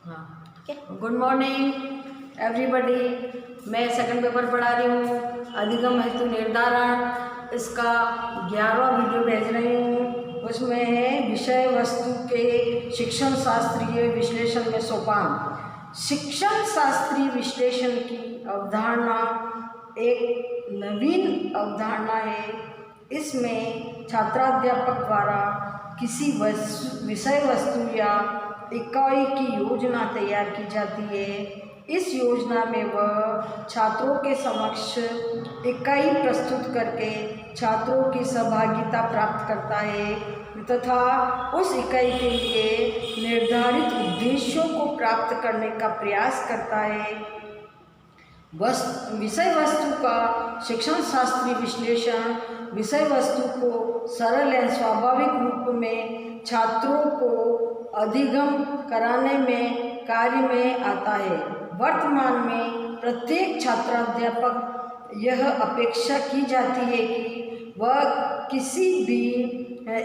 हाँ ठीक है। Good morning everybody. मैं सेकंड पेपर पढ़ा रही हूँ, अधिगम हेतु निर्धारण। इसका 11वां वीडियो भेज रही हूँ। उसमें है विषय वस्तु के शिक्षण शास्त्रीय विश्लेषण में सोपान। शिक्षण शास्त्रीय विश्लेषण की अवधारणा एक नवीन अवधारणा है। इसमें छात्राध्यापक द्वारा किसी विषय वस्तु या इकाई की योजना तैयार की जाती है। इस योजना में वह छात्रों के समक्ष इकाई प्रस्तुत करके छात्रों की सहभागिता प्राप्त करता है तथा उस इकाई के लिए निर्धारित उद्देश्यों को प्राप्त करने का प्रयास करता है। विषय वस्तु का शिक्षण शास्त्रीय विश्लेषण विषय वस्तु को सरल एवं स्वाभाविक रूप में छात्रों को अधिगम कराने में कार्य में आता है। वर्तमान में प्रत्येक छात्राध्यापक यह अपेक्षा की जाती है कि वह किसी भी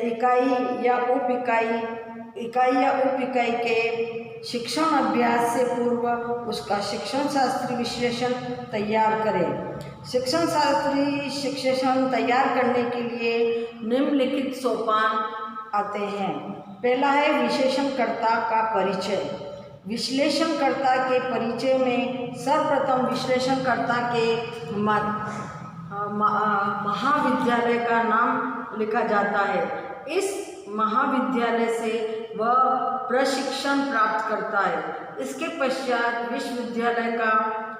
इकाई या उप इकाई के शिक्षण अभ्यास से पूर्व उसका शिक्षण शास्त्रीय विश्लेषण तैयार करें। शिक्षण शास्त्रीय विश्लेषण तैयार करने के लिए निम्नलिखित सोपान आते हैं। पहला है विश्लेषणकर्ता का परिचय। विश्लेषणकर्ता के परिचय में सर्वप्रथम विश्लेषणकर्ता के महाविद्यालय का नाम लिखा जाता है। इस महाविद्यालय से वह प्रशिक्षण प्राप्त करता है। इसके पश्चात विश्वविद्यालय का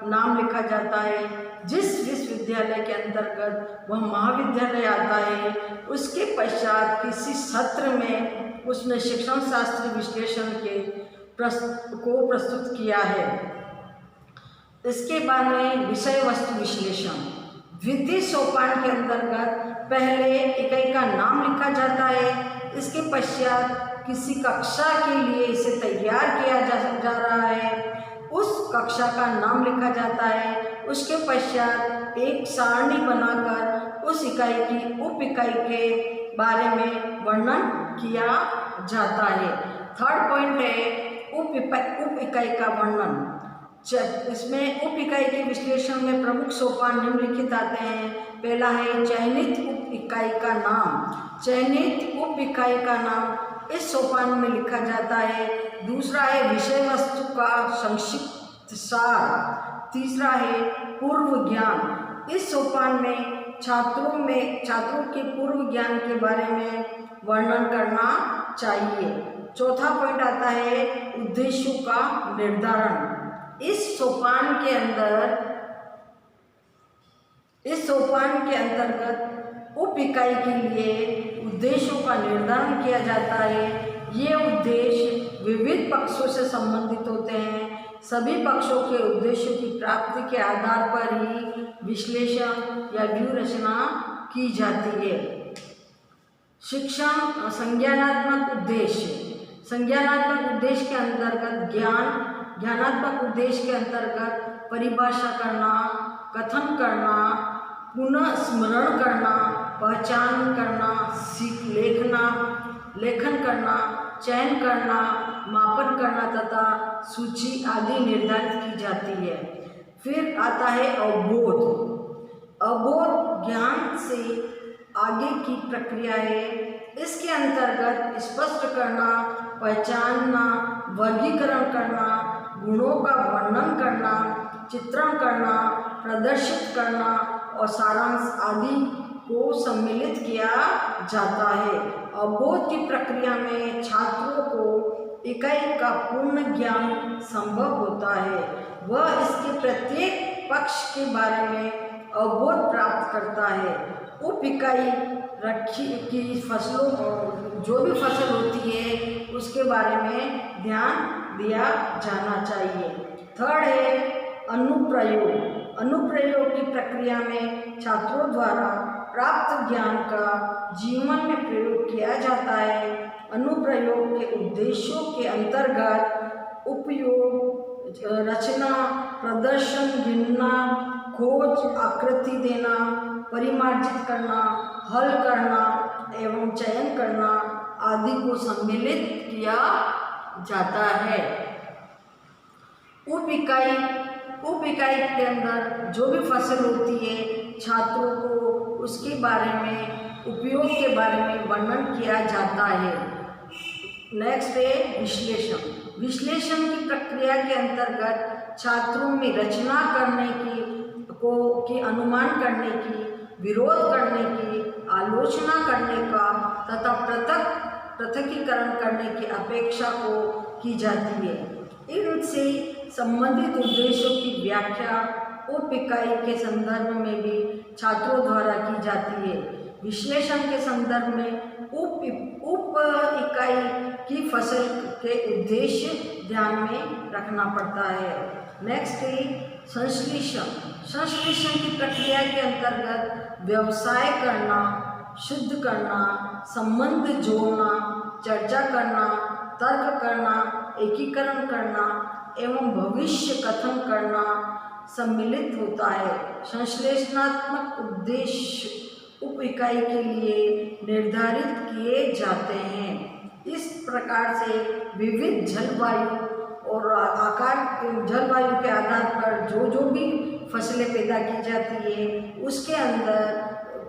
नाम लिखा जाता है। जिस विश्वविद्यालय के अंतर्गत वह महाविद्यालय आता है उसके पश्चात किसी सत्र में उसने शिक्षण शास्त्रीय विश्लेषण को प्रस्तुत किया है। इसके बाद में विषय वस्तु विश्लेषण। विधि सोपान के अंतर्गत पहले इकाई का नाम लिखा जाता है। इसके पश्चात किसी कक्षा के लिए इसे तैयार किया जा रहा है, उस कक्षा का नाम लिखा जाता है। उसके पश्चात एक सारणी बनाकर उस इकाई की उप इकाई के बारे में वर्णन किया जाता है। थर्ड पॉइंट है उप इकाई का वर्णन। इसमें उप इकाई के विश्लेषण में प्रमुख सोपान निम्नलिखित आते हैं। पहला है चयनित उप इकाई का नाम। चयनित उप इकाई का नाम इस सोपान में लिखा जाता है। दूसरा है विषय वस्तु का संक्षिप्त सार। तीसरा है पूर्व ज्ञान। इस सोपान में छात्रों के पूर्व ज्ञान के बारे में वर्णन करना चाहिए। चौथा पॉइंट आता है उद्देश्यों का निर्धारण। इस सोपान के अंतर्गत उप इकाई के लिए उद्देश्यों का निर्धारण किया जाता है। ये उद्देश्य विविध पक्षों से संबंधित होते हैं। सभी पक्षों के उद्देश्यों की प्राप्ति के आधार पर ही विश्लेषण या व्यूह रचना की जाती है। शिक्षण संज्ञानात्मक उद्देश्य। संज्ञानात्मक उद्देश्य के अंतर्गत ज्ञानात्मक उद्देश्य के अंतर्गत परिभाषा करना, कथन करना, पुनः स्मरण करना, पहचान करना, लेखन करना, चयन करना, मापन करना तथा सूची आदि निर्धारित की जाती है। फिर आता है अवबोध। अवबोध ज्ञान से आगे की प्रक्रिया है। इसके अंतर्गत स्पष्ट करना, पहचानना, वर्गीकरण करना, गुणों का वर्णन करना, चित्रण करना, प्रदर्शित करना और सारांश आदि को सम्मिलित किया जाता है। अवबोध की प्रक्रिया में छात्रों को इकाई का पूर्ण ज्ञान संभव होता है। वह इसके प्रत्येक पक्ष के बारे में अवबोध प्राप्त करता है। उप इकाई की फसलों जो भी फसल होती है उसके बारे में ध्यान दिया जाना चाहिए। थर्ड है अनुप्रयोग। अनुप्रयोग की प्रक्रिया में छात्रों द्वारा प्राप्त ज्ञान का जीवन में प्रयोग किया जाता है। अनुप्रयोग के उद्देश्यों के अंतर्गत उपयोग, रचना, प्रदर्शन, गिनना, खोज, आकृति देना, परिमार्जित करना, हल करना एवं चयन करना आदि को सम्मिलित किया जाता है। उप इकाई के अंदर जो भी फसल होती है, छात्रों को उसके बारे में, उपयोग के बारे में वर्णन किया जाता है। नेक्स्ट है विश्लेषण। विश्लेषण की प्रक्रिया के अंतर्गत छात्रों में रचना करने की अनुमान करने की, विरोध करने की, आलोचना करने का तथा पृथकीकरण करने की अपेक्षा को की जाती है। इनसे संबंधित उद्देश्यों की व्याख्या उप इकाई के संदर्भ में भी छात्रों द्वारा की जाती है। विश्लेषण के संदर्भ में उप इकाई की फसल के उद्देश्य ध्यान में रखना पड़ता है। नेक्स्ट है संश्लेषण। संश्लेषण की प्रक्रिया के अंतर्गत व्यवसाय करना, शुद्ध करना, संबंध जोड़ना, चर्चा करना, तर्क करना, एकीकरण करना एवं भविष्य कथन करना सम्मिलित होता है। संश्लेषणात्मक उद्देश्य उप इकाई के लिए निर्धारित किए जाते हैं। इस प्रकार से विविध जलवायु के आधार पर जो भी फसलें पैदा की जाती है उसके अंदर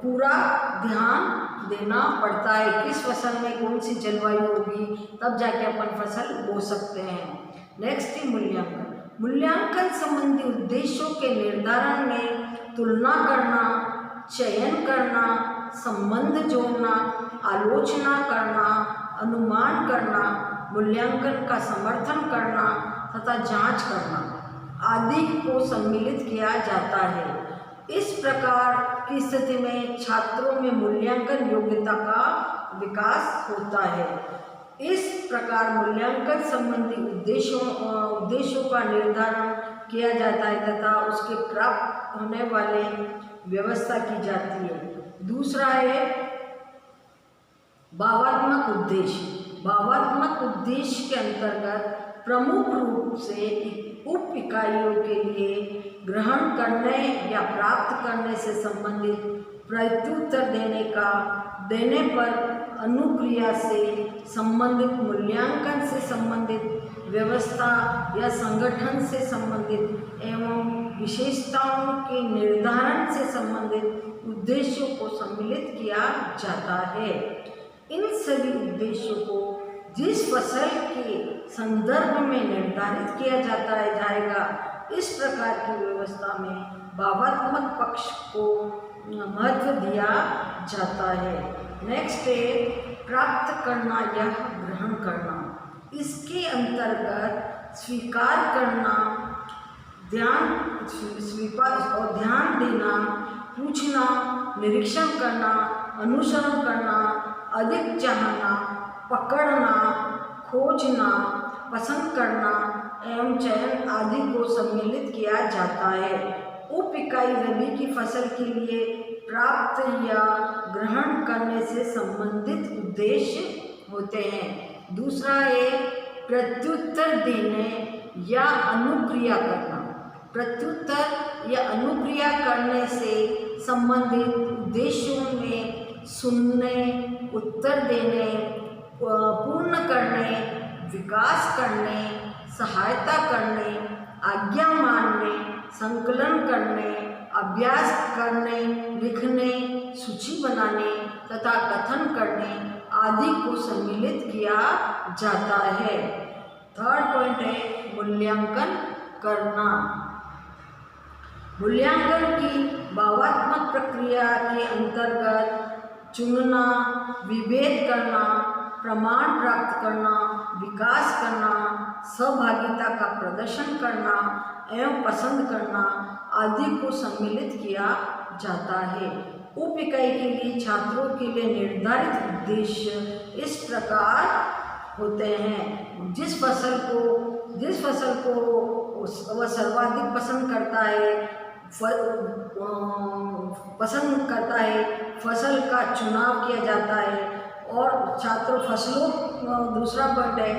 पूरा ध्यान देना पड़ता है। किस फसल में कौन सी जलवायु होगी, तब जाके अपन फसल बो सकते हैं। नेक्स्ट है मूल्यांकन। मूल्यांकन संबंधी उद्देश्यों के निर्धारण में तुलना करना, चयन करना, संबंध जोड़ना, आलोचना करना, अनुमान करना, मूल्यांकन का समर्थन करना तथा जांच करना आदि को सम्मिलित किया जाता है। इस प्रकार की स्थिति में छात्रों में मूल्यांकन योग्यता का विकास होता है। इस प्रकार मूल्यांकन संबंधी उद्देश्यों का निर्धारण किया जाता है तथा उसके प्राप्त होने वाले व्यवस्था की जाती है। दूसरा है भावात्मक उद्देश्य। भावात्मक उद्देश्य के अंतर्गत प्रमुख रूप से उप इकाइयों के लिए ग्रहण करने या प्राप्त करने से संबंधित प्रत्युत्तर देने पर अनुक्रिया से संबंधित, मूल्यांकन से संबंधित, व्यवस्था या संगठन से संबंधित एवं विशेषताओं के निर्धारण से संबंधित उद्देश्यों को सम्मिलित किया जाता है। इन सभी उद्देश्यों को जिस फसल के संदर्भ में निर्धारित किया जाएगा, इस प्रकार की व्यवस्था में भावात्मक पक्ष को महत्व दिया जाता है। नेक्स्ट है प्राप्त करना या ग्रहण करना। इसके अंतर्गत स्वीकार करना, ध्यान देना, पूछना, निरीक्षण करना, अनुसरण करना, अधिक चाहना, पकड़ना, खोजना, पसंद करना एवं चयन आदि को सम्मिलित किया जाता है। उप इकाई रबी की फसल के लिए प्राप्त या ग्रहण करने से संबंधित उद्देश्य होते हैं। दूसरा है प्रत्युत्तर देने या अनुक्रिया करना। प्रत्युत्तर या अनुक्रिया करने से संबंधित उद्देश्यों में सुनने, उत्तर देने, पूर्ण करने, विकास करने, सहायता करने, आज्ञा मानने, संकलन करने, अभ्यास करने, लिखने, सूची बनाने तथा कथन करने आदि को सम्मिलित किया जाता है। थर्ड पॉइंट है मूल्यांकन करना। मूल्यांकन की भावात्मक प्रक्रिया के अंतर्गत चुनना, विभेद करना, प्रमाण प्राप्त करना, विकास करना, सहभागिता का प्रदर्शन करना एवं पसंद करना आदि को सम्मिलित किया जाता है। उप इकाई के लिए छात्रों के लिए निर्धारित उद्देश्य इस प्रकार होते हैं। जिस फसल को वह सर्वाधिक पसंद करता है, फसल का चुनाव किया जाता है और दूसरा पॉइंट है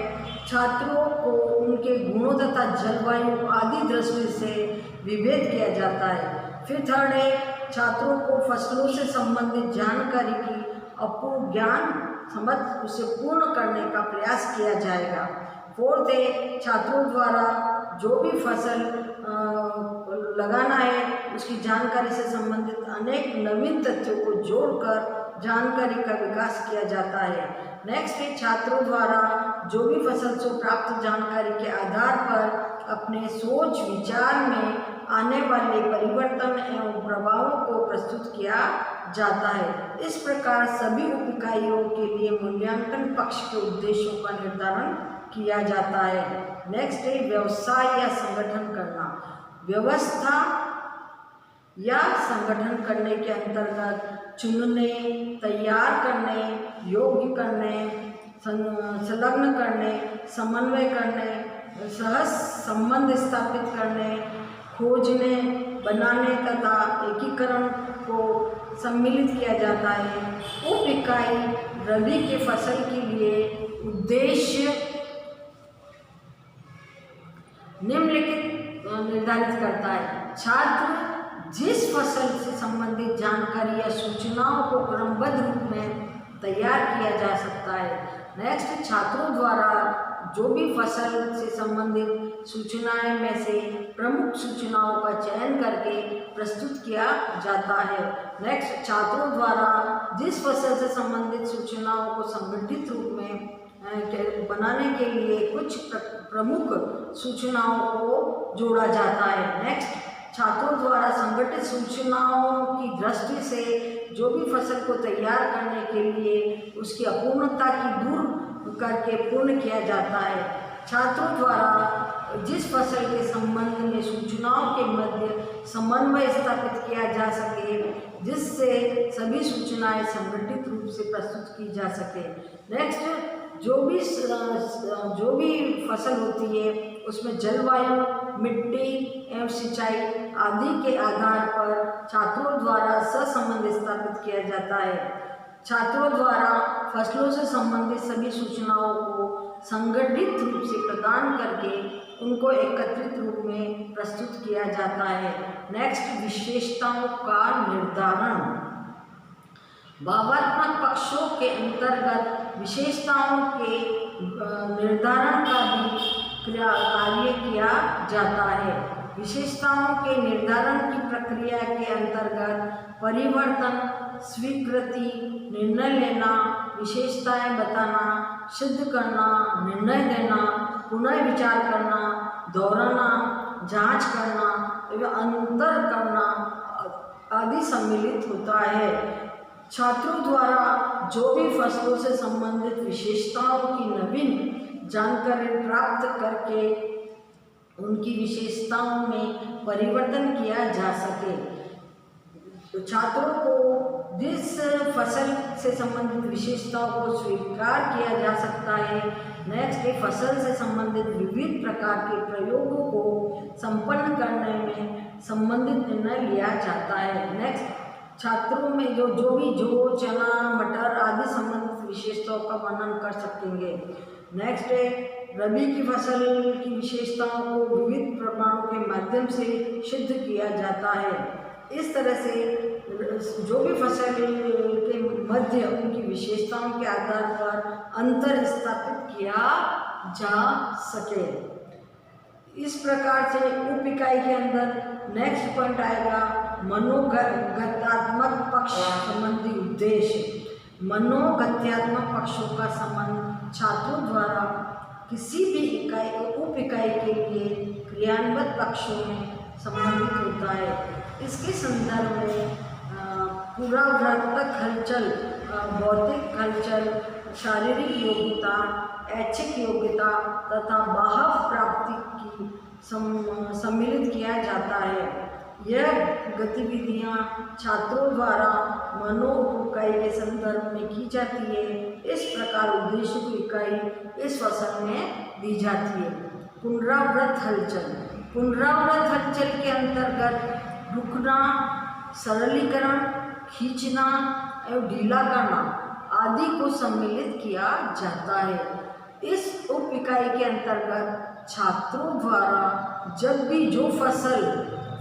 छात्रों को उनके गुणों तथा जलवायु आदि दृष्टि से विभेद किया जाता है। फिर थर्ड है छात्रों को फसलों से संबंधित जानकारी की अपूर्ण ज्ञान समझ उसे पूर्ण करने का प्रयास किया जाएगा। फोर्थ है, छात्रों द्वारा जो भी फसल लगाना है उसकी जानकारी से संबंधित अनेक नवीन तथ्यों को जोड़कर जानकारी का विकास किया जाता है। नेक्स्ट है, छात्रों द्वारा जो भी फसल से प्राप्त जानकारी के आधार पर अपने सोच विचार में आने वाले परिवर्तन एवं प्रभावों को प्रस्तुत किया जाता है। इस प्रकार सभी उप इकाइयों के लिए मूल्यांकन पक्ष के उद्देश्यों का निर्धारण किया जाता है। नेक्स्ट है, व्यवसाय या संगठन करना। व्यवस्था या संगठन करने के अंतर्गत चुनने, तैयार करने, योग्य करने, संलग्न करने, समन्वय करने, सहज संबंध स्थापित करने, खोजने, बनाने तथा एकीकरण को सम्मिलित किया जाता है। उप इकाई रबी के फसल के लिए उद्देश्य निम्नलिखित निर्धारित करता है। छात्र जिस फसल से संबंधित जानकारी या सूचनाओं को क्रमबद्ध रूप में तैयार किया जा सकता है। नेक्स्ट, छात्रों द्वारा जो भी फसल से संबंधित सूचनाएं में से प्रमुख सूचनाओं का चयन करके प्रस्तुत किया जाता है। नेक्स्ट, छात्रों द्वारा जिस फसल से संबंधित सूचनाओं को संगठित रूप में बनाने के लिए कुछ प्रमुख सूचनाओं को जोड़ा जाता है। नेक्स्ट, छात्रों द्वारा संगठित सूचनाओं की दृष्टि से जो भी फसल को तैयार करने के लिए उसकी अपूर्णता की दूर करके पूर्ण किया जाता है। छात्रों द्वारा जिस फसल के संबंध में सूचनाओं के मध्य समन्वय स्थापित किया जा सके, जिससे सभी सूचनाएं संगठित रूप से प्रस्तुत की जा सके। नेक्स्ट, जो भी फसल होती है उसमें जलवायु, मिट्टी एवं सिंचाई आदि के आधार पर छात्रों द्वारा सहसंबंध स्थापित किया जाता है। छात्रों द्वारा फसलों से संबंधित सभी सूचनाओं को संगठित रूप से प्रदान करके उनको एकत्रित रूप में प्रस्तुत किया जाता है। नेक्स्ट, विशेषताओं का निर्धारण। भावात्मक पक्षों के अंतर्गत विशेषताओं के निर्धारण का भी कार्य किया जाता है। विशेषताओं के निर्धारण की प्रक्रिया के अंतर्गत परिवर्तन, स्वीकृति, निर्णय लेना, विशेषताएं बताना, सिद्ध करना, निर्णय देना, पुनः विचार करना, दोहराना, जांच करना एवं अंतर करना आदि सम्मिलित होता है। छात्रों द्वारा जो भी फसलों से संबंधित विशेषताओं की नवीन जानकारी प्राप्त करके उनकी विशेषताओं में परिवर्तन किया जा सके, तो छात्रों को जिस फसल से संबंधित विशेषताओं को स्वीकार किया जा सकता है। नेक्स्ट, फसल से संबंधित विविध प्रकार के प्रयोगों को संपन्न करने में संबंधित निर्णय लिया जाता है। नेक्स्ट, छात्रों में जो जौ, चना, मटर आदि संबंधित विशेषताओं का वर्णन कर सकेंगे। नेक्स्ट है, रबी की फसल की विशेषताओं को विविध प्रमाणों के माध्यम से सिद्ध किया जाता है। इस तरह से जो भी फसल के मध्य उनकी विशेषताओं के आधार पर अंतर स्थापित किया जा सके। इस प्रकार से उप इकाई के अंदर नेक्स्ट पॉइंट आएगा मनोगत्यात्मक पक्ष संबंधी उद्देश्य। मनोगत्यात्मक पक्षों का संबंध छात्रों द्वारा किसी भी इकाई उप इकाई के लिए क्रियान्वित पक्षों में संबंधित होता है। इसके संदर्भ में पुरावर्तक हलचल, भौतिक हलचल, शारीरिक योग्यता, ऐच्छिक योग्यता तथा बाह्य प्राप्ति की सम्मिलित किया जाता है। यह गतिविधियां छात्रों द्वारा मनो उप इकाई के संदर्भ में की जाती है। इस प्रकार उद्देश्य की इकाई इस फसल में दी जाती है। पुनरावृत हलचल। पुनरावृत हलचल के अंतर्गत रुकना, सरलीकरण, खींचना एवं ढीला करना आदि को सम्मिलित किया जाता है। इस उप इकाई के अंतर्गत छात्रों द्वारा जब भी जो फसल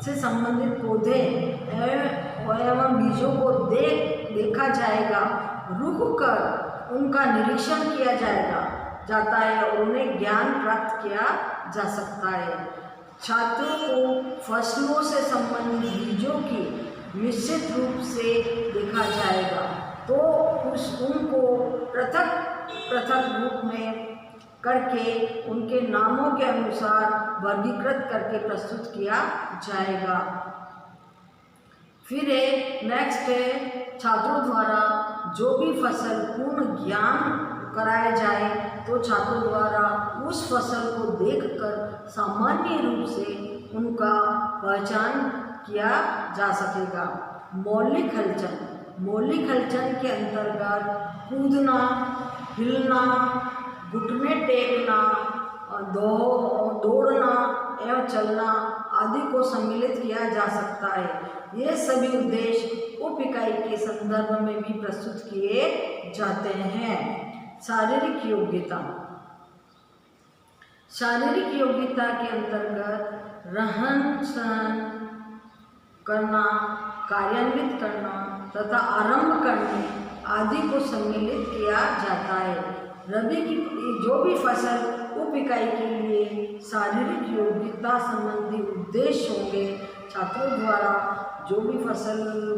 से संबंधित पौधे एवं बीजों को देखा जाएगा, रुक कर उनका निरीक्षण किया जाएगा। जाता है और उन्हें ज्ञान प्राप्त किया जा सकता है। छात्रों को फसलों से संबंधित बीजों की निश्चित रूप से देखा जाएगा, तो उनको पृथक रूप में करके उनके नामों के अनुसार वर्गीकृत करके प्रस्तुत किया जाएगा। फिर नेक्स्ट है छात्रों द्वारा जो भी फसल पूर्ण ज्ञान कराया जाए तो छात्रों द्वारा उस फसल को देखकर सामान्य रूप से उनका पहचान किया जा सकेगा। मौलिक हलचल के अंतर्गत कूदना, हिलना, घुटने टेकना, दौड़ना एवं चलना आदि को सम्मिलित किया जा सकता है। ये सभी उद्देश्य उप इकाई के संदर्भ में भी प्रस्तुत किए जाते हैं। शारीरिक योग्यता के अंतर्गत रहन सहन करना, कार्यान्वित करना तथा आरंभ करने आदि को सम्मिलित किया जाता है। रबी की जो भी फसल उप इकाई के लिए शारीरिक योग्यता संबंधी उद्देश्य होंगे, छात्रों द्वारा जो भी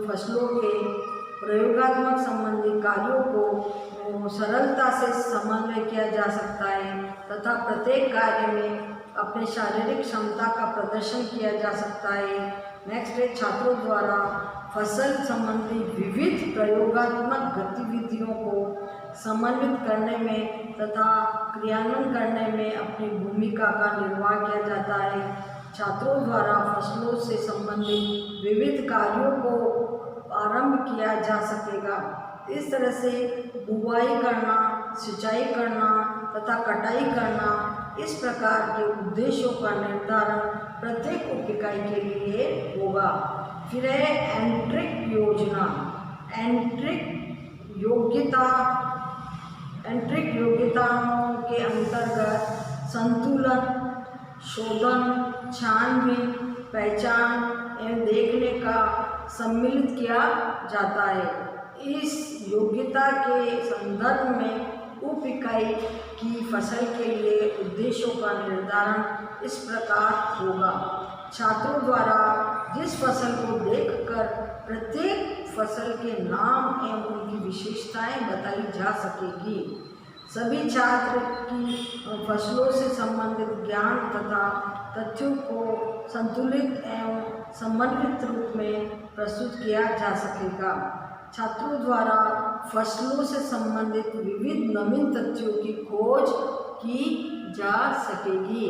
फसलों के प्रयोगात्मक संबंधी कार्यों को सरलता से समन्वय किया जा सकता है तथा प्रत्येक कार्य में अपने शारीरिक क्षमता का प्रदर्शन किया जा सकता है। नेक्स्ट है छात्रों द्वारा फसल संबंधी विविध प्रयोगात्मक गतिविधियों को समन्वित करने में तथा क्रियान्वयन करने में अपनी भूमिका का निर्वाह किया जाता है। छात्रों द्वारा फसलों से संबंधित विविध कार्यों को आरंभ किया जा सकेगा। इस तरह से बुवाई करना, सिंचाई करना तथा कटाई करना, इस प्रकार के उद्देश्यों का निर्धारण प्रत्येक उप इकाई के लिए होगा। फिर है एंट्रिक योजना। एंट्रिक योग्यताओं के अंतर्गत संतुलन, शोधन, छानबीन, पहचान एवं देखने का सम्मिलित किया जाता है। इस योग्यता के संदर्भ में उप इकाई की फसल के लिए उद्देश्यों का निर्धारण इस प्रकार होगा। छात्रों द्वारा जिस फसल को देखकर प्रत्येक फसल के नाम एवं उनकी विशेषताएं बताई जा सकेगी। सभी छात्र की फसलों से संबंधित ज्ञान तथा तथ्यों को संतुलित एवं समन्वित रूप में प्रस्तुत किया जा सकेगा। छात्रों द्वारा फसलों से संबंधित विविध नवीन तथ्यों की खोज की जा सकेगी।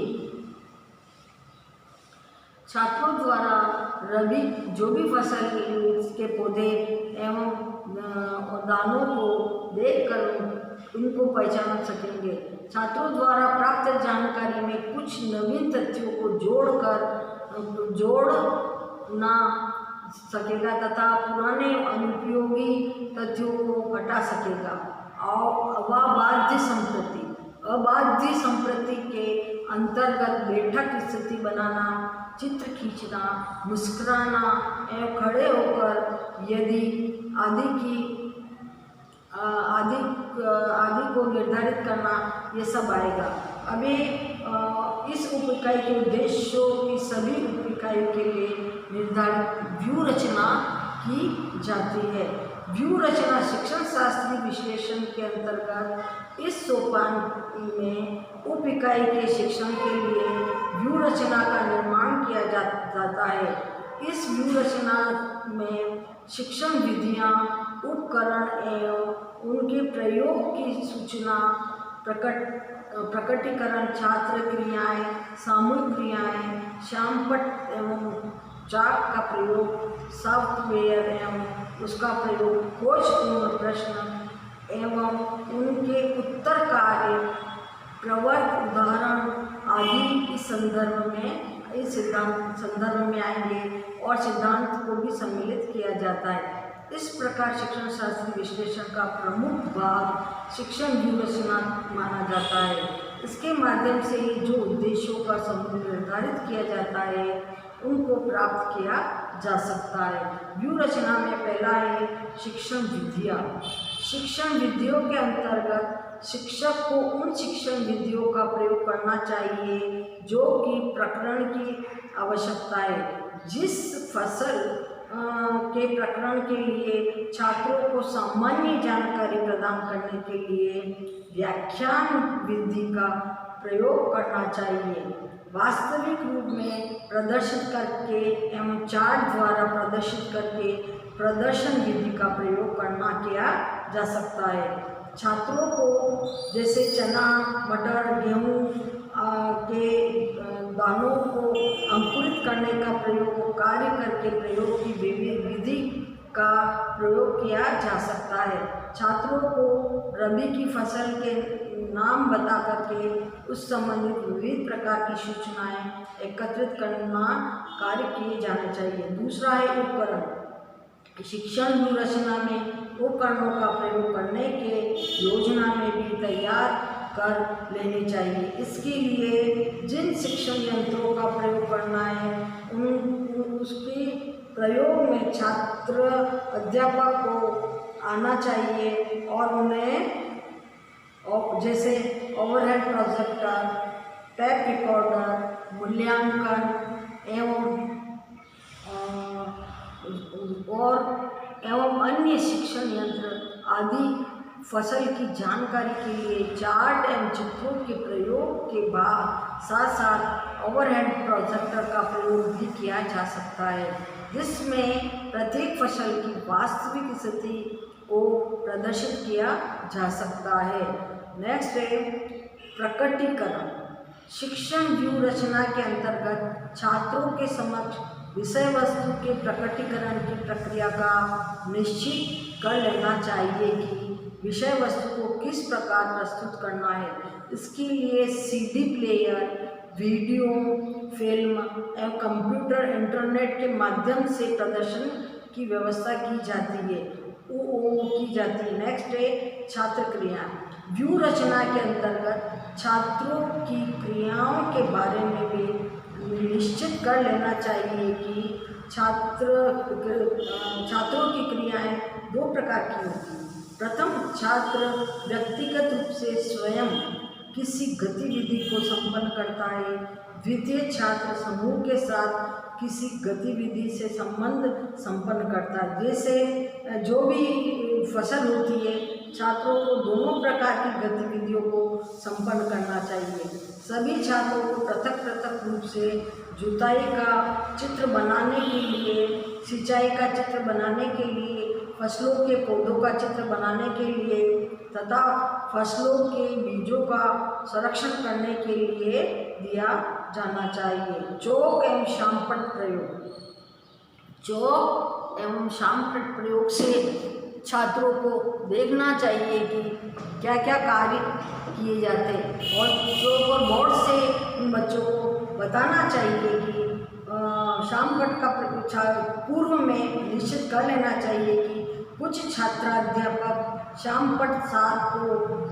छात्रों द्वारा रबी जो भी फसल के पौधे एवं दानों को देखकर उनको पहचान सकेंगे। छात्रों द्वारा प्राप्त जानकारी में कुछ नवीन तथ्यों को जोड़ना सकेगा तथा पुराने अनुपयोगी तथ्यों को हटा सकेगा। और अबाध्य संप्रति के अंतर्गत बैठक स्थिति बनाना, चित्र खींचना, मुस्कुराना एवं खड़े होकर यदि आदि को निर्धारित करना, ये सब आएगा। अभी इस उप इकाई के उद्देश्यों की सभी उप इकाई के लिए निर्धारित व्यू रचना की जाती है। व्यू रचना शिक्षण शास्त्रीय विश्लेषण के अंतर्गत इस सोपान में उप इकाई के शिक्षण के लिए व्यू रचना का निर्माण किया जाता है। इस व्यू रचना में शिक्षण विधियाँ, उपकरण एवं उनके प्रयोग की सूचना, प्रकटीकरण, छात्र क्रियाएं, सामूहिक क्रियाएं, श्यामपट्ट एवं चाक का प्रयोग, सॉफ्टवेयर एवं उसका प्रयोग, खोजपूर्ण प्रश्न एवं उनके उत्तर कार्य, प्रवर्ग, उदाहरण आदि इस संदर्भ में आएंगे और सिद्धांत को भी सम्मिलित किया जाता है। इस प्रकार शिक्षण शास्त्रीय विश्लेषण का प्रमुख भाग शिक्षण व्यू रचना माना जाता है। इसके माध्यम से ही जो उद्देश्यों का समूह निर्धारित किया जाता है उनको प्राप्त किया जा सकता है। व्यू रचना में पहला है शिक्षण विधियाँ। शिक्षण विधियों के अंतर्गत शिक्षक को उन शिक्षण विधियों का प्रयोग करना चाहिए जो कि प्रकरण की आवश्यकता है। जिस फसल के प्रकरण के लिए छात्रों को सामान्य जानकारी प्रदान करने के लिए व्याख्यान विधि का प्रयोग करना चाहिए। वास्तविक रूप में प्रदर्शित करके एवं चार्ट द्वारा प्रदर्शित करके प्रदर्शन विधि का प्रयोग करना किया जा सकता है। छात्रों को जैसे चना, मटर, गेहूँ के दानों को अंकुरित करने का प्रयोग कार्य करके प्रयोग की विधि का प्रयोग किया जा सकता है। छात्रों को रबी की फसल के नाम बता करके उस संबंधित विविध प्रकार की सूचनाएं एकत्रित करना कार्य किए जाने चाहिए। दूसरा है उपकरण। शिक्षण व्यूहरचना में उपकरणों का प्रयोग करने के योजना में भी तैयार कर लेनी चाहिए। इसके लिए जिन शिक्षण यंत्रों का प्रयोग करना है उसके प्रयोग में छात्र अध्यापक को आना चाहिए और उन्हें जैसे ओवरहेड प्रोजेक्टर, टेप रिकॉर्डर, मूल्यांकन एवं अन्य शिक्षण यंत्र आदि फसल की जानकारी के लिए चार्ट एवं चित्रों के प्रयोग के बाद साथ साथ ओवरहेड प्रोजेक्टर का प्रयोग भी किया जा सकता है, जिसमें प्रत्येक फसल की वास्तविक स्थिति को प्रदर्शित किया जा सकता है। नेक्स्ट है प्रकटीकरण। शिक्षण व्यूहरचना के अंतर्गत छात्रों के समक्ष विषय वस्तु के प्रकटीकरण की प्रक्रिया का निश्चित कर लेना चाहिए कि विषय वस्तु को किस प्रकार प्रस्तुत करना है। इसके लिए सीडी प्लेयर, वीडियो, फिल्म एवं कंप्यूटर, इंटरनेट के माध्यम से प्रदर्शन की व्यवस्था की जाती है। नेक्स्ट है छात्र क्रिया। व्यूहरचना के अंतर्गत छात्रों की क्रियाओं के बारे में भी निश्चित कर लेना चाहिए कि छात्रों की क्रियाएं दो प्रकार की होती हैं। प्रथम, छात्र व्यक्तिगत रूप से स्वयं किसी गतिविधि को संपन्न करता है। द्वितीय, छात्र समूह के साथ किसी गतिविधि से संबंध संपन्न करता है। जैसे जो भी फसल होती है, छात्रों को दोनों प्रकार की गतिविधियों को संपन्न करना चाहिए। सभी छात्रों को पृथक पृथक रूप से जुताई का चित्र बनाने के लिए, सिंचाई का चित्र बनाने के लिए, फसलों के पौधों का चित्र बनाने के लिए तथा फसलों के बीजों का संरक्षण करने के लिए दिया जाना चाहिए। चौक एवं शामपट प्रयोग। चौक एवं शामपट प्रयोग से छात्रों को देखना चाहिए कि क्या क्या कार्य किए जाते हैं और चौक और बोर्ड से उन बच्चों को बताना चाहिए कि शामपट का पूर्व में निश्चित कर लेना चाहिए कि कुछ छात्राध्यापक शामपट सार को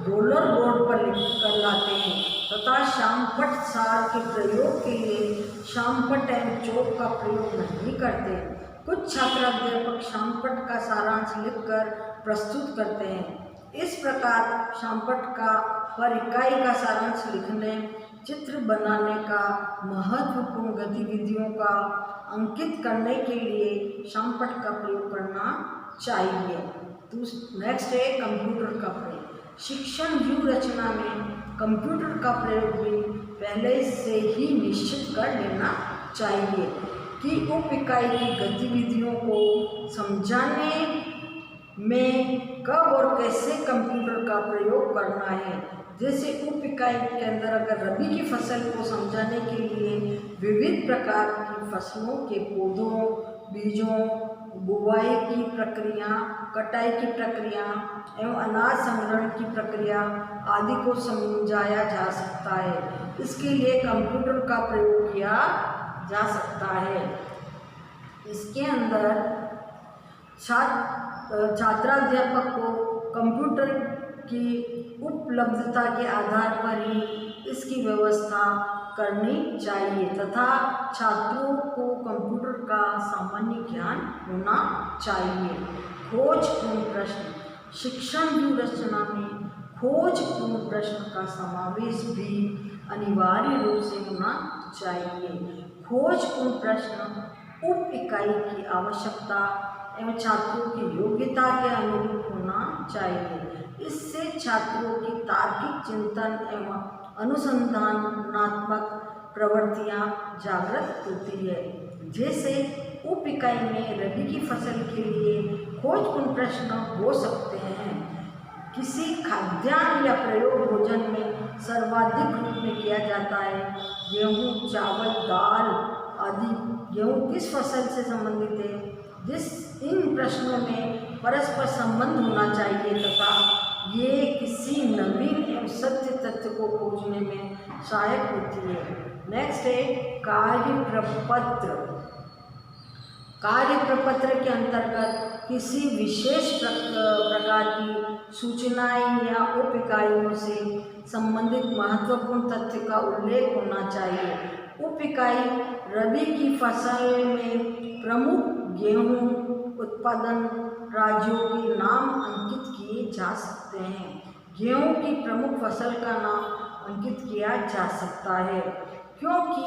रोलर बोर्ड पर लिख कर लाते हैं तथा शामपट सार के प्रयोग के लिए शामपट एवं चौक का प्रयोग नहीं करते। कुछ छात्राध्यापक शामपट का सारांश लिखकर प्रस्तुत करते हैं। इस प्रकार शामपट का पर इकाई का सारांश लिखने, चित्र बनाने का महत्वपूर्ण गतिविधियों का अंकित करने के लिए शामपट का प्रयोग करना चाहिए। नेक्स्ट है कंप्यूटर का प्रयोग। शिक्षण व्यूहरचना में कंप्यूटर का प्रयोग भी पहले से ही निश्चित कर लेना चाहिए कि उप इकाई की गतिविधियों को समझाने में कब और कैसे कंप्यूटर का प्रयोग करना है। जैसे उप इकाई के अंदर अगर रबी की फसल को समझाने के लिए विविध प्रकार की फसलों के पौधों, बीजों, बुवाई की प्रक्रिया, कटाई की प्रक्रिया एवं अनाज संग्रहण की प्रक्रिया आदि को समझाया जा सकता है। इसके लिए कंप्यूटर का प्रयोग किया जा सकता है। इसके अंदर छात्राध्यापक को कंप्यूटर की उपलब्धता के आधार पर ही इसकी व्यवस्था करनी चाहिए तथा छात्रों को कंप्यूटर का सामान्य ज्ञान होना चाहिए। खोजपूर्ण प्रश्न। शिक्षण व्यूह रचना में खोजपूर्ण प्रश्न का समावेश भी अनिवार्य रूप से होना चाहिए। खोजपूर्ण प्रश्न उप इकाई की आवश्यकता एवं छात्रों की योग्यता के अनुरूप होना चाहिए। इससे छात्रों की तार्किक चिंतन एवं अनुसंधानात्मक प्रवृत्तियां जागृत होती है। जैसे उप इकाई में रबी की फसल के लिए खोजपूर्ण प्रश्न हो सकते हैं। किसी खाद्यान्न या प्रयोग भोजन में सर्वाधिक रूप में किया जाता है। गेहूँ, चावल, दाल आदि गेहूँ किस फसल से संबंधित है। इन प्रश्नों में परस्पर संबंध होना चाहिए तथा ये किसी नवीन एवं सत्य तथ्य को खोजने में सहायक होती है। नेक्स्ट है कार्य प्रपत्र। कार्य प्रपत्र के अंतर्गत किसी विशेष प्रकार की सूचनाएं या उप इकाइयों से संबंधित महत्वपूर्ण तथ्य का उल्लेख होना चाहिए। उप इकाई रबी की फसल में प्रमुख गेहूं उत्पादन राज्यों के नाम अंकित किए जा सकते हैं। गेहूं की प्रमुख फसल का नाम अंकित किया जा सकता है क्योंकि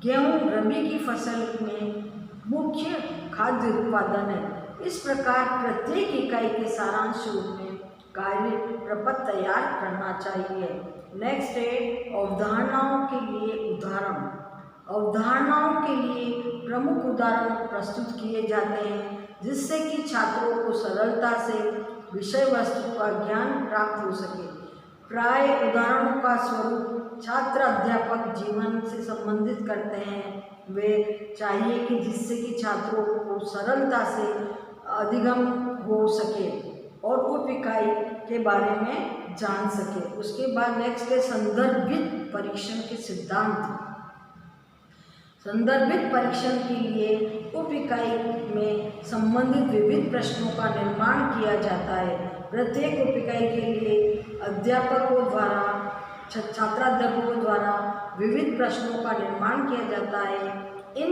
गेहूं रबी की फसल में मुख्य खाद्य उत्पादन है। इस प्रकार प्रत्येक इकाई के सारांश रूप में कार्य प्रपत्र तैयार करना चाहिए। नेक्स्ट है अवधारणाओं के लिए उदाहरण। अवधारणाओं के लिए प्रमुख उदाहरण प्रस्तुत किए जाते हैं जिससे कि छात्रों को सरलता से विषय वस्तु का ज्ञान प्राप्त हो सके। प्राय उदाहरणों का स्वरूप छात्र अध्यापक जीवन से संबंधित करते हैं। वे चाहिए कि जिससे कि छात्रों को सरलता से अधिगम हो सके और उप इकाई के बारे में जान सके। उसके बाद नेक्स्ट है संदर्भित परीक्षण के सिद्धांत। संदर्भित परीक्षण के लिए उप इकाई में संबंधित विविध प्रश्नों का निर्माण किया जाता है। प्रत्येक उप इकाई के लिए अध्यापकों द्वारा छात्राध्यापकों द्वारा विविध प्रश्नों का निर्माण किया जाता है। इन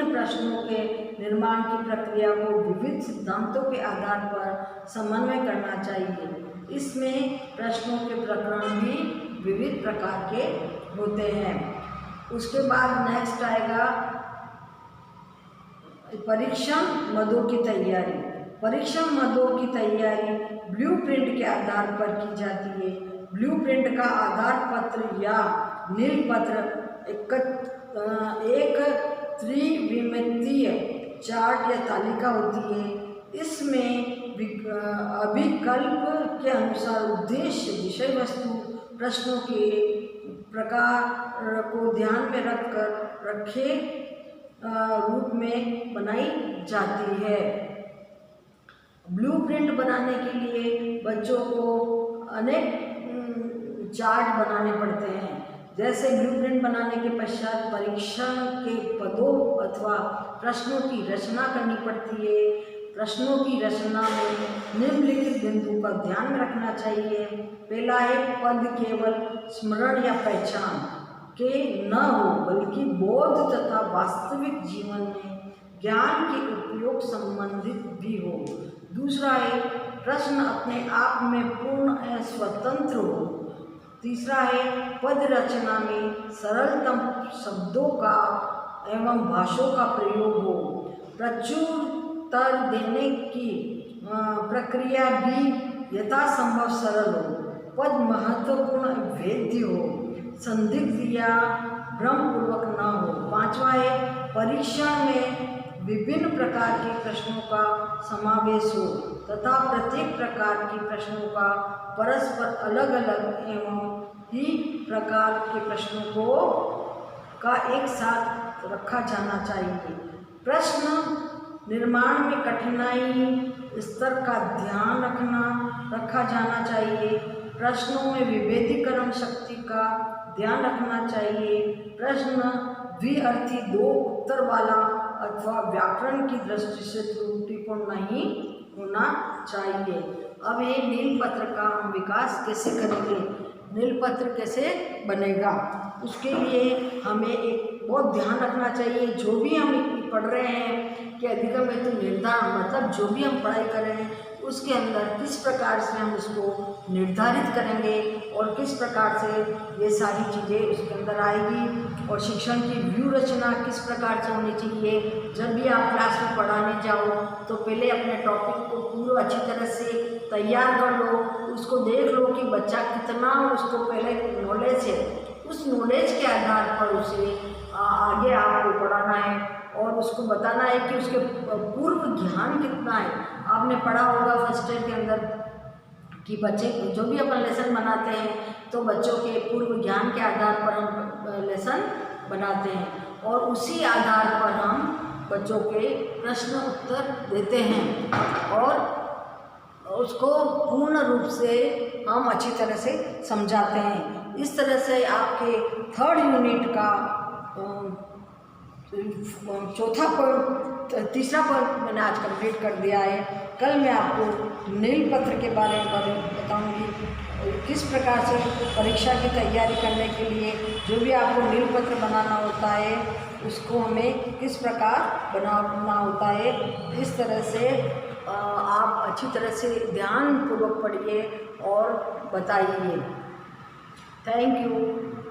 प्रश्नों के निर्माण की प्रक्रिया को विविध सिद्धांतों के आधार पर समन्वय करना चाहिए। इसमें प्रश्नों के प्रकरण भी विविध प्रकार के होते हैं। उसके बाद नेक्स्ट आएगा परीक्षण मदों की तैयारी। परीक्षण मदों की तैयारी ब्लूप्रिंट के आधार पर की जाती है। ब्लूप्रिंट का आधार पत्र या नील पत्र एक त्रिविमीतीय चार्ट या तालिका होती है। इसमें अभिकल्प के अनुसार उद्देश्य, विषय वस्तु, प्रश्नों के प्रकार को ध्यान में रखे रूप में बनाई जाती है। ब्लूप्रिंट बनाने के लिए बच्चों को अनेक चार्ट बनाने पड़ते हैं। जैसे ब्लूप्रिंट बनाने के पश्चात परीक्षण के पदों अथवा प्रश्नों की रचना करनी पड़ती है। प्रश्नों की रचना में निम्नलिखित बिंदु का ध्यान रखना चाहिए। पहला है पद केवल स्मरण या पहचान के न हो बल्कि बौद्ध तथा वास्तविक जीवन में ज्ञान के उपयोग संबंधित भी हो। दूसरा है प्रश्न अपने आप में पूर्ण स्वतंत्र हो। तीसरा है पद रचना में सरलतम शब्दों का एवं भाषाओं का प्रयोग हो। प्रचुर उत्तर देने की प्रक्रिया भी यथासंभव सरल हो। पद महत्वपूर्ण वेद्य हो, संदिग्ध या भ्रमपूर्वक न हो। पांचवा है परीक्षण में विभिन्न प्रकार के प्रश्नों का समावेश हो तथा प्रत्येक प्रकार के प्रश्नों का परस्पर अलग अलग एवं ही प्रकार के प्रश्नों को का एक साथ रखा जाना चाहिए। प्रश्न निर्माण में कठिनाई स्तर का ध्यान रखा जाना चाहिए। प्रश्नों में विभेदीकरण शक्ति का ध्यान रखना चाहिए। प्रश्न द्विअर्थी, दो उत्तर वाला अथवा व्याकरण की दृष्टि से त्रुटिपूर्ण नहीं होना चाहिए। अब ये नीलपत्र का हम विकास कैसे करेंगे, नीलपत्र कैसे बनेगा, उसके लिए हमें एक बहुत ध्यान रखना चाहिए। जो भी हम पढ़ रहे हैं कि अधिगम हेतु निर्धारण, मतलब जो भी हम पढ़ाई कर रहे हैं उसके अंदर किस प्रकार से हम उसको निर्धारित करेंगे और किस प्रकार से ये सारी चीज़ें उसके अंदर आएगी, और शिक्षण की व्यूह रचना किस प्रकार से होनी चाहिए। जब भी आप क्लास में पढ़ाने जाओ तो पहले अपने टॉपिक को पूरा अच्छी तरह से तैयार कर लो, उसको देख लो कि बच्चा कितना उसको पहले नॉलेज है, उस नॉलेज के आधार पर उसे आगे आपको पढ़ाना है और उसको बताना है कि उसके पूर्व ज्ञान कितना है। आपने पढ़ा होगा फर्स्ट ईयर के अंदर कि बच्चे जो भी अपन लेसन बनाते हैं तो बच्चों के पूर्व ज्ञान के आधार पर हम लेसन बनाते हैं और उसी आधार पर हम बच्चों के प्रश्न उत्तर देते हैं और उसको पूर्ण रूप से हम अच्छी तरह से समझाते हैं। इस तरह से आपके थर्ड यूनिट का चौथा पॉइंट, तीसरा पॉइंट मैंने आज कंप्लीट कर दिया है। कल मैं आपको नील पत्र के बारे में बताऊंगी, किस प्रकार से परीक्षा की तैयारी करने के लिए जो भी आपको नील पत्र बनाना होता है उसको हमें किस प्रकार बनाना होता है। इस तरह से आप अच्छी तरह से ध्यानपूर्वक पढ़िए और बताइए। Thank you.